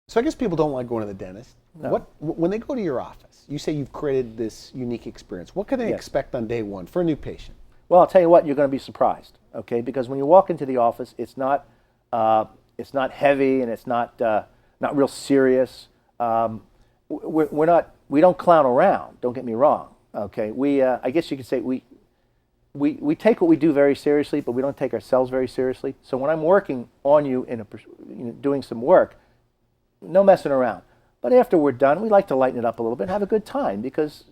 So I guess people don't like going to the dentist. No. When they go to your office, you say you've created this unique experience. What can they Yes. expect on day one for a new patient? Well, I'll tell you what, you're going to be surprised, okay? Because when you walk into the office, it's not heavy and it's not real serious. We don't clown around. Don't get me wrong, okay? I guess you could say we take what we do very seriously, but we don't take ourselves very seriously. So when I'm working on you doing some work, no messing around. But after we're done, we like to lighten it up a little bit and have a good time because,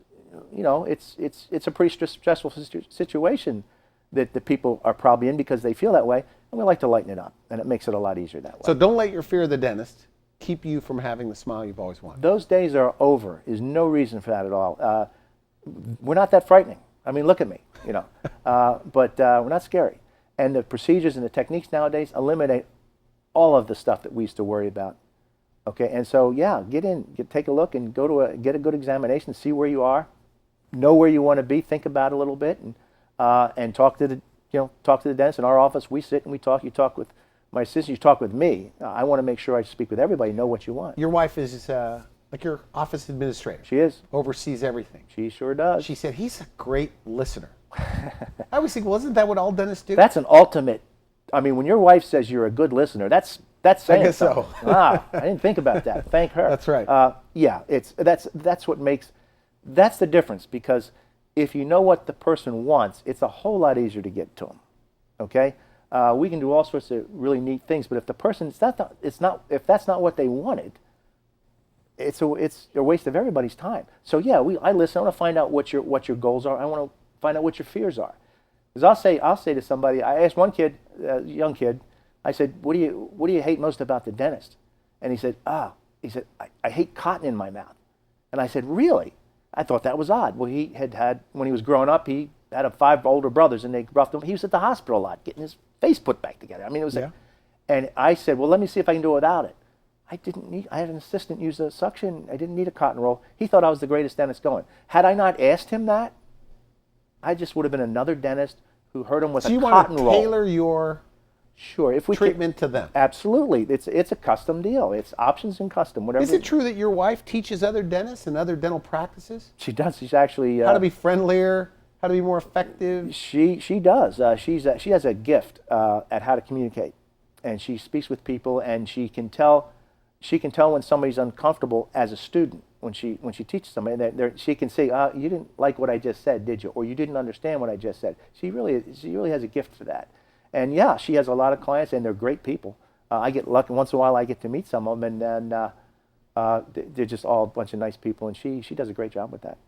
it's a pretty stressful situation that the people are probably in because they feel that way, and we like to lighten it up, and it makes it a lot easier that way. So don't let your fear of the dentist keep you from having the smile you've always wanted. Those days are over. There's no reason for that at all. We're not that frightening. I mean, look at me, but we're not scary. And the procedures and the techniques nowadays eliminate all of the stuff that we used to worry about. Okay, and so yeah, take a look and get a good examination, see where you are, know where you want to be, think about it a little bit, and talk to the dentist. In our office, we sit and we talk. You talk with my assistant, you talk with me. I want to make sure I speak with everybody, know what you want. Your wife is like your office administrator. She is. Oversees everything. She sure does. She said he's a great listener. I always think, well, isn't that what all dentists do? That's an ultimate. I mean, when your wife says you're a good listener, that's saying I guess something. so. I didn't think about that. Thank her. That's right. Yeah, that's the difference, because if you know what the person wants, it's a whole lot easier to get to them. Okay, we can do all sorts of really neat things, but if the person if that's not what they wanted, it's a waste of everybody's time. So yeah, I listen. I want to find out what your goals are. I want to find out what your fears are. Because I'll say to somebody, I asked one kid, a young kid, I said, what do you hate most about the dentist? And he said, I hate cotton in my mouth. And I said, really? I thought that was odd. Well, he had when he was growing up, he had 5 older brothers, and they roughed him. He was at the hospital a lot, getting his face put back together. I mean, it was and I said, well, let me see if I can do it without it. I had an assistant use a suction. I didn't need a cotton roll. He thought I was the greatest dentist going. Had I not asked him that, I just would have been another dentist who hurt him with a cotton roll. So you want to tailor your treatment to them? Absolutely. It's a custom deal. It's options and custom. Whatever. Is it true that your wife teaches other dentists and other dental practices? She does. She's actually how to be friendlier, how to be more effective. She does. She has a gift at how to communicate, and she speaks with people, and she can tell when somebody's uncomfortable as a student. When she teaches somebody, that she can say, you didn't like what I just said, did you? Or you didn't understand what I just said. She really has a gift for that. And yeah, she has a lot of clients, and they're great people. I get lucky once in a while. I get to meet some of them, and they're just all a bunch of nice people, and she does a great job with that.